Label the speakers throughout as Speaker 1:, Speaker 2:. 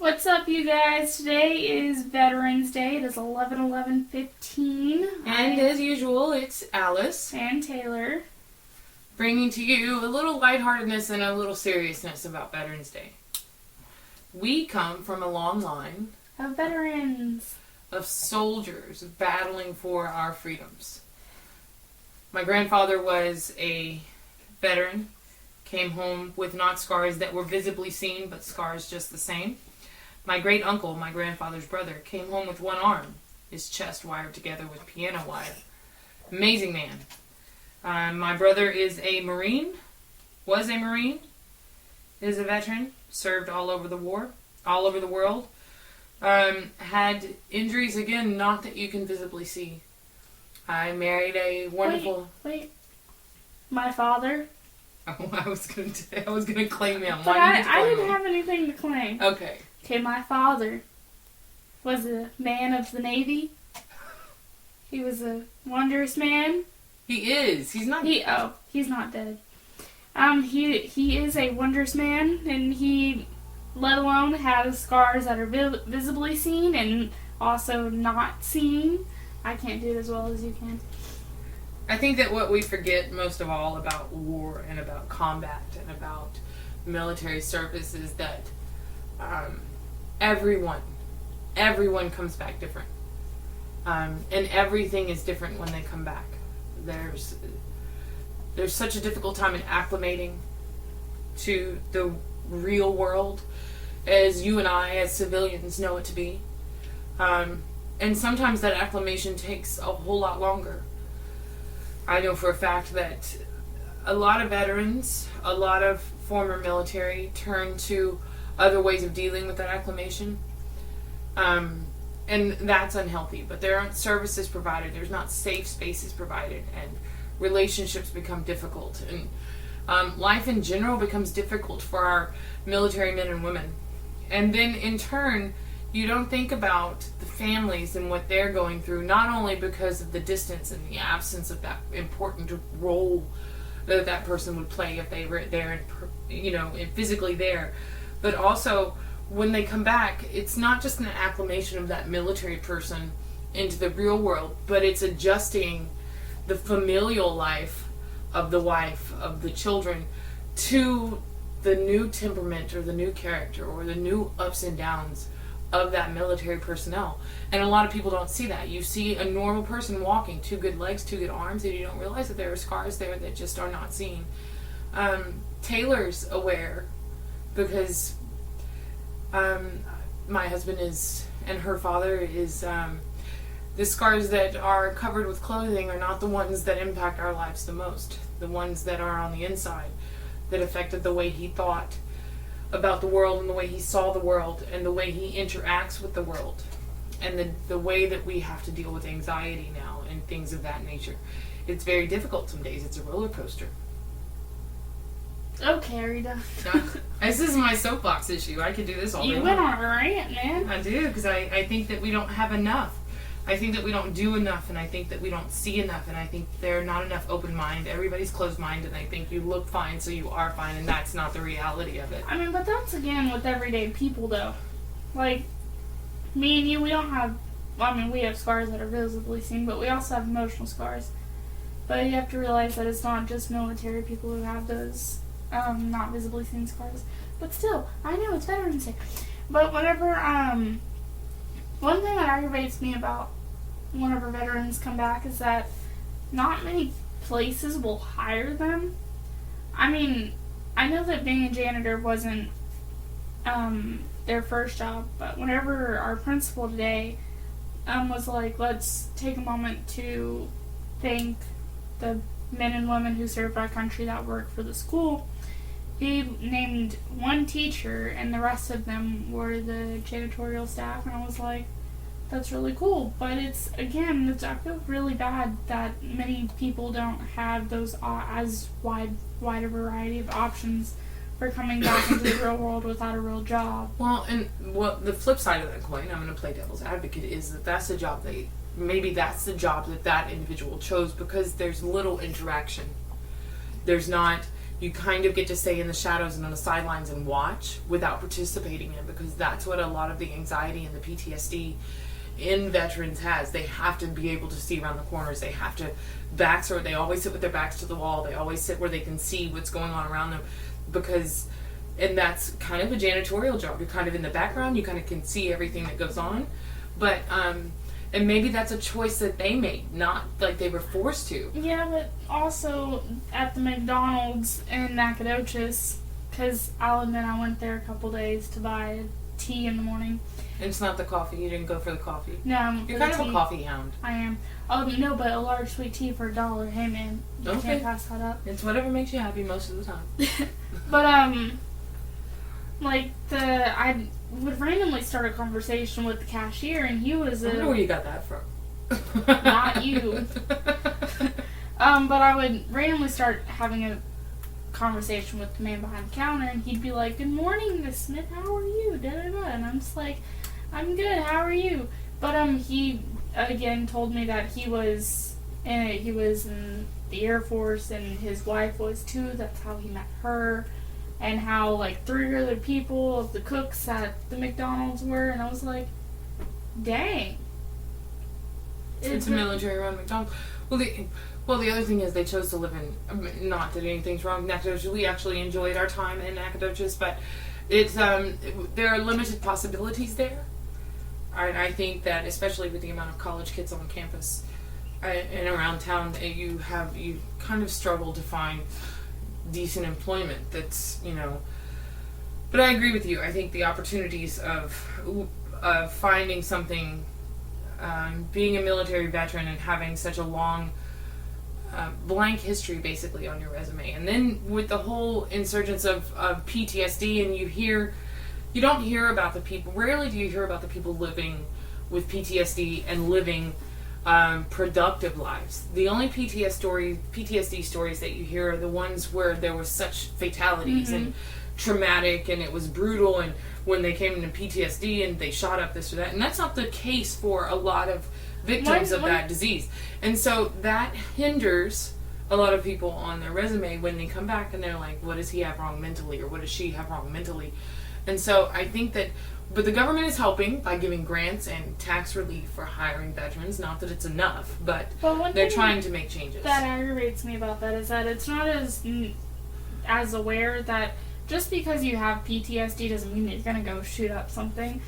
Speaker 1: What's up, you guys? Today is Veterans Day. It is 11/11/15.
Speaker 2: And as usual, it's Alice.
Speaker 1: And Taylor.
Speaker 2: Bringing to you a little lightheartedness and a little seriousness about Veterans Day. We come from a long line
Speaker 1: Of veterans.
Speaker 2: of soldiers battling for our freedoms. My grandfather was a veteran, came home with not scars that were visibly seen, but scars just the same. My great uncle, my grandfather's brother, came home with one arm, his chest wired together with piano wire. Amazing man. My brother is a Marine, was a Marine, is a veteran, served all over the world. Had injuries, again, not that you can visibly see. I married a wonderful...
Speaker 1: Wait. My father?
Speaker 2: Oh, I was gonna claim him.
Speaker 1: But I didn't have anything to claim.
Speaker 2: Okay.
Speaker 1: Okay, my father was a man of the Navy. He was a wondrous man.
Speaker 2: He is. He's not...
Speaker 1: He's not dead. He is a wondrous man, and he, let alone, has scars that are visibly seen and also not seen. I can't do it as well as you can.
Speaker 2: I think that what we forget most of all about war and about combat and about military service is that everyone comes back different. And everything is different when they come back. There's such a difficult time in acclimating to the real world as you and I as civilians know it to be. And sometimes that acclimation takes a whole lot longer. I know for a fact that a lot of veterans, a lot of former military turn to other ways of dealing with that acclimation. And that's unhealthy. But there aren't services provided. There's not safe spaces provided. And relationships become difficult. And life in general becomes difficult for our military men and women. And then in turn, you don't think about the families and what they're going through, not only because of the distance and the absence of that important role that that person would play if they were there and physically there, but also when they come back, it's not just an acclimation of that military person into the real world, but it's adjusting the familial life of the wife, of the children, to the new temperament or the new character or the new ups and downs of that military personnel. And a lot of people don't see that. You see a normal person walking, 2 good legs, 2 good arms, and you don't realize that there are scars there that just are not seen. Taylor's aware because my husband is, and her father is, the scars that are covered with clothing are not the ones that impact our lives the most. The ones that are on the inside, that affected the way he thought about the world and the way he saw the world and the way he interacts with the world and the way that we have to deal with anxiety now and things of that nature. It's very difficult some days. It's a roller coaster.
Speaker 1: Okay, Rita.
Speaker 2: This is my soapbox issue. I could do this all day long.
Speaker 1: You went on a rant, man.
Speaker 2: I do, because I think that we don't have enough. I think that we don't do enough, and I think that we don't see enough, and I think there are not enough open mind. Everybody's closed mind, and I think you look fine, so you are fine, and that's not the reality of it.
Speaker 1: I mean, but that's again with everyday people, though. Like, me and you, we don't have, we have scars that are visibly seen, but we also have emotional scars. But you have to realize that it's not just military people who have those not visibly seen scars. But still, I know it's Veterans Day. But whenever, one thing that aggravates me about whenever veterans come back is that not many places will hire them. I mean, I know that being a janitor wasn't their first job, but whenever our principal today was like, let's take a moment to thank the men and women who served our country that work for the school, he named one teacher and the rest of them were the janitorial staff, and I was like, that's really cool. But it's, again, I feel really bad that many people don't have those as wide a variety of options for coming back into the real world without a real job.
Speaker 2: Well, and the flip side of that coin, I'm going to play devil's advocate, is that that's the job that's the job that individual chose because there's little interaction. There's not you kind of get to stay in the shadows and on the sidelines and watch without participating in, because that's what a lot of the anxiety and the PTSD in veterans has. They have to be able to see around the corners. They have to they always sit with their backs to the wall. They always sit where they can see what's going on around them, and that's kind of a janitorial job. You're kind of in the background. You kind of can see everything that goes on, but and maybe that's a choice that they made, not like they were forced to.
Speaker 1: Yeah, but also at the McDonald's in Nacogdoches, because I'll admit I went there a couple days to buy tea in the morning.
Speaker 2: And it's not the coffee. You didn't go for the coffee.
Speaker 1: No,
Speaker 2: you're kind of a coffee hound.
Speaker 1: I am. Oh no, but a large sweet tea for $1. Hey man, you can't pass that up.
Speaker 2: It's whatever makes you happy most of the time.
Speaker 1: But I would randomly start a conversation with the cashier, and he was
Speaker 2: I don't know where you got that from.
Speaker 1: Not you. But I would randomly start having a conversation with the man behind the counter, and he'd be like, "Good morning, Miss Smith. How are you?" Da da da. And I'm just like, "I'm good. How are you?" But he again told me that he was in the Air Force, and his wife was too. That's how he met her. And how, like, 3 other people of the cooks at the McDonald's were. And I was like, dang.
Speaker 2: It's a military-run McDonald's. Well, the other thing is they chose to live in, not that anything's wrong with Nacogdoches. We actually enjoyed our time in Nacogdoches, but it's there are limited possibilities there. I think that, especially with the amount of college kids on campus and around town, you kind of struggle to find decent employment. That's, but I agree with you. I think the opportunities of finding something, being a military veteran and having such a long blank history basically on your resume, and then with the whole insurgence of PTSD, and you don't hear about the people, rarely do you hear about the people living with PTSD and living productive lives. The only PTSD stories that you hear are the ones where there was such fatalities and traumatic, and it was brutal, and when they came into PTSD and they shot up this or that. And that's not the case for a lot of victims of that disease. And so that hinders a lot of people on their resume when they come back and they're like, what does he have wrong mentally, or what does she have wrong mentally? And so I think that, but the government is helping by giving grants and tax relief for hiring veterans. Not that it's enough, but they're trying to make changes.
Speaker 1: That aggravates me about that is that it's not as aware that just because you have PTSD doesn't mean you're going to go shoot up something.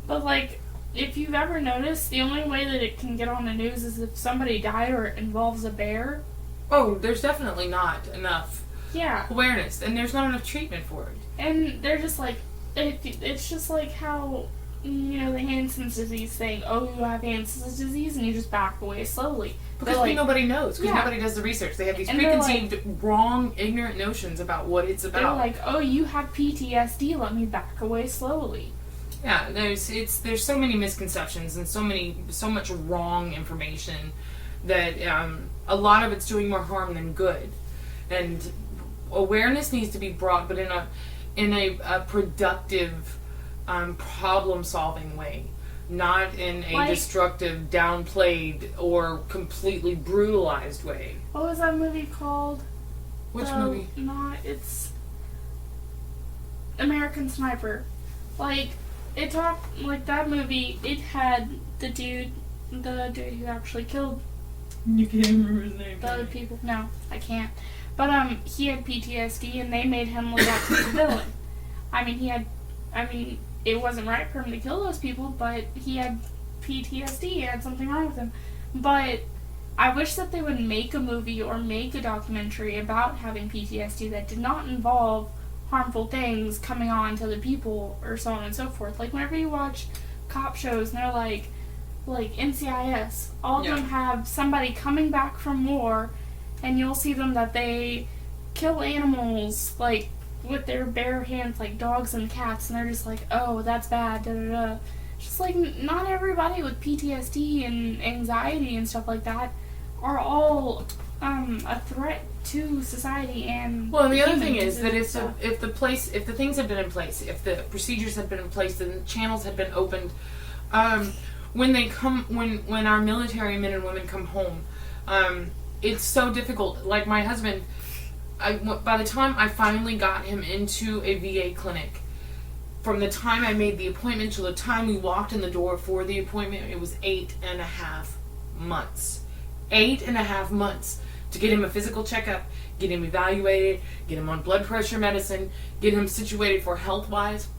Speaker 1: But, like, if you've ever noticed, the only way that it can get on the news is if somebody died or it involves a bear.
Speaker 2: Oh, there's definitely not enough awareness, and there's not enough treatment for it.
Speaker 1: And they're just like, it's just like how, the Hansen's disease thing, oh, you have Hansen's disease, and you just back away slowly.
Speaker 2: Because nobody knows, because nobody does the research. They have these preconceived, wrong, ignorant notions about what it's about.
Speaker 1: They're like, oh, you have PTSD, let me back away slowly.
Speaker 2: Yeah, there's so many misconceptions and so much wrong information that a lot of it's doing more harm than good. And awareness needs to be brought, but in a productive, problem-solving way, not in a destructive, downplayed, or completely brutalized way.
Speaker 1: What was that movie called?
Speaker 2: Which movie?
Speaker 1: It's American Sniper. It talked, that movie, it had the dude who actually killed...
Speaker 2: You can't remember his name.
Speaker 1: The other people. No, I can't. But, he had PTSD, and they made him look up to the villain. It wasn't right for him to kill those people, but he had PTSD, he had something wrong with him. But I wish that they would make a movie or make a documentary about having PTSD that did not involve harmful things coming on to the people, or so on and so forth. Like, whenever you watch cop shows, and they're like NCIS, all of them have somebody coming back from war, and you'll see them that they kill animals, with their bare hands, like dogs and cats, and they're just like, oh, that's bad, da da da. Just not everybody with PTSD and anxiety and stuff like that are all a threat to society. And
Speaker 2: the other thing is that if the things had been in place, if the procedures had been in place, and the channels had been opened, when our military men and women come home, it's so difficult. Like my husband, by the time I finally got him into a VA clinic, from the time I made the appointment to the time we walked in the door for the appointment, it was 8.5 months. 8.5 months to get him a physical checkup, get him evaluated, get him on blood pressure medicine, get him situated for health-wise.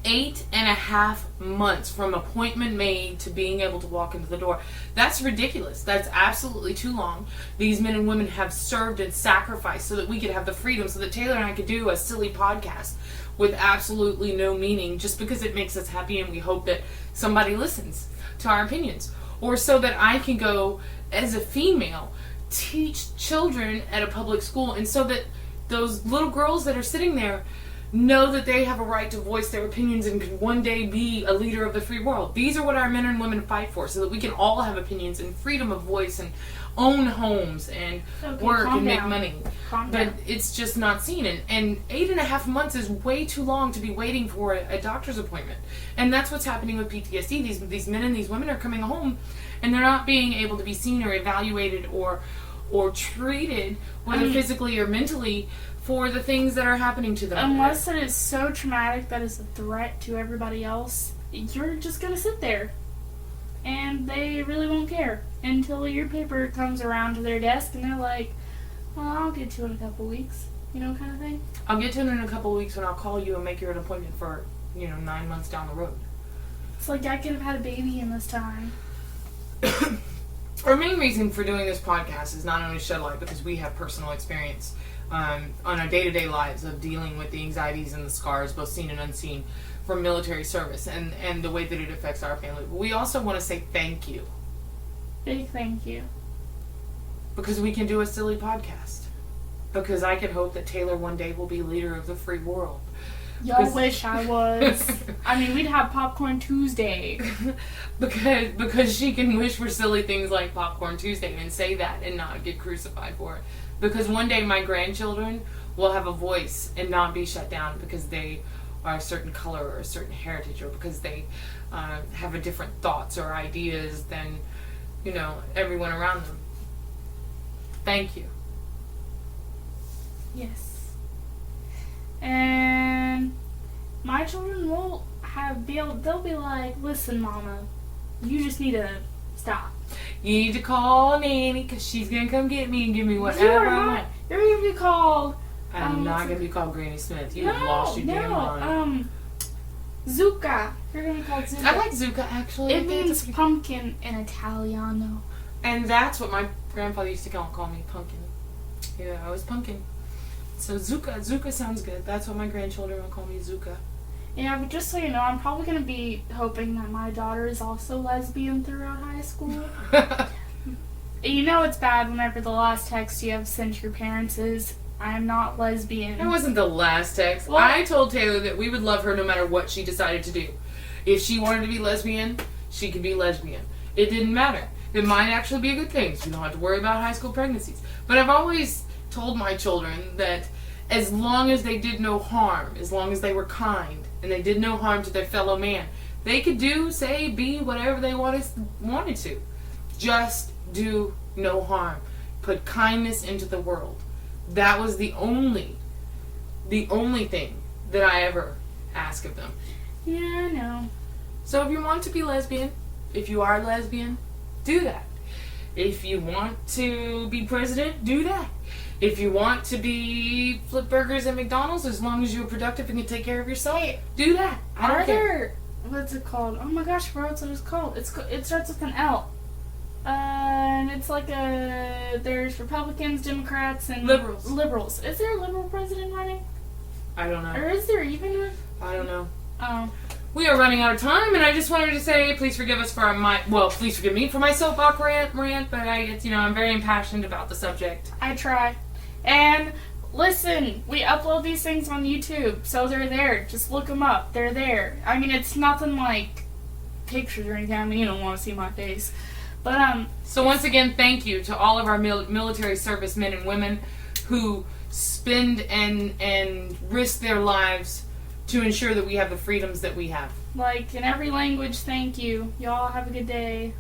Speaker 2: 8.5 months from appointment made to being able to walk into the door. That's ridiculous. That's absolutely too long. These men and women have served and sacrificed so that we could have the freedom, so that Taylor and I could do a silly podcast with absolutely no meaning just because it makes us happy and we hope that somebody listens to our opinions. Or so that I can go, as a female, teach children at a public school, and so that those little girls that are sitting there know that they have a right to voice their opinions and can one day be a leader of the free world. These are what our men and women fight for, so that we can all have opinions and freedom of voice and own homes and work and make money. But it's just not seen. And 8.5 months is way too long to be waiting for a doctor's appointment. And that's what's happening with PTSD. These men and these women are coming home and they're not being able to be seen or evaluated or treated, whether physically or mentally, for the things that are happening to them.
Speaker 1: Unless it is so traumatic that it's a threat to everybody else, you're just going to sit there. And they really won't care until your paper comes around to their desk and they're like, well, I'll get to it in a couple weeks. You know, kind of thing.
Speaker 2: I'll get to it in a couple of weeks when I'll call you and make you an appointment for, 9 months down the road.
Speaker 1: It's like I could have had a baby in this time.
Speaker 2: Our main reason for doing this podcast is not only shed light because we have personal experience on our day-to-day lives of dealing with the anxieties and the scars, both seen and unseen, from military service and the way that it affects our family. But we also want to say thank you.
Speaker 1: Big thank you.
Speaker 2: Because we can do a silly podcast. Because I can hope that Taylor one day will be leader of the free world.
Speaker 1: Y'all wish I was. I mean, we'd have Popcorn Tuesday.
Speaker 2: because she can wish for silly things like Popcorn Tuesday and say that and not get crucified for it. Because one day my grandchildren will have a voice and not be shut down because they are a certain color or a certain heritage, or because they have a different thoughts or ideas than, everyone around them. Thank you.
Speaker 1: Yes. And my children will they'll be like, listen, Mama, you just need to stop.
Speaker 2: You need to call Nanny because she's going to come get me and give me whatever I want.
Speaker 1: You're going to be called...
Speaker 2: I'm not going to be called Granny Smith. You have lost your damn mind.
Speaker 1: Zucca. You're going to be called Zucca.
Speaker 2: I like Zucca, actually.
Speaker 1: It means pumpkin in Italiano.
Speaker 2: And that's what my grandfather used to call me, pumpkin. Yeah, I was pumpkin. So Zucca sounds good. That's what my grandchildren will call me, Zucca.
Speaker 1: Yeah, but just so you know, I'm probably going to be hoping that my daughter is also lesbian throughout high school. You know it's bad whenever the last text you have sent your parents is, I'm not lesbian.
Speaker 2: That wasn't the last text.
Speaker 1: Well,
Speaker 2: I told Taylor that we would love her no matter what she decided to do. If she wanted to be lesbian, she could be lesbian. It didn't matter. It might actually be a good thing. So you don't have to worry about high school pregnancies. But I've always told my children that as long as they did no harm, as long as they were kind, and they did no harm to their fellow man, they could do, say, be whatever they wanted to. Just do no harm. Put kindness into the world. That was the only thing that I ever ask of them.
Speaker 1: Yeah, I know.
Speaker 2: So if you want to be lesbian, if you are lesbian, do that. If you want to be president, do that. If you want to be flip burgers at McDonald's, as long as you're productive and can take care of yourself, do that. I don't care.
Speaker 1: What's it called? Oh my gosh, I forgot what it's called. It starts with an L. And it's like there's Republicans, Democrats, and Liberals. Is there a liberal president running?
Speaker 2: I don't know.
Speaker 1: Or is there even one?
Speaker 2: I don't know.
Speaker 1: Oh.
Speaker 2: We are running out of time, and I just wanted to say, please forgive us for please forgive me for my soapbox rant, but I'm very impassioned about the subject.
Speaker 1: I try. And listen, we upload these things on YouTube, so they're there. Just look them up. They're there. I mean, it's nothing like pictures or anything. I mean, you don't want to see my face. But,
Speaker 2: So once again, thank you to all of our military service men and women who spend and risk their lives to ensure that we have the freedoms that we have.
Speaker 1: Like, in every language, thank you. Y'all have a good day.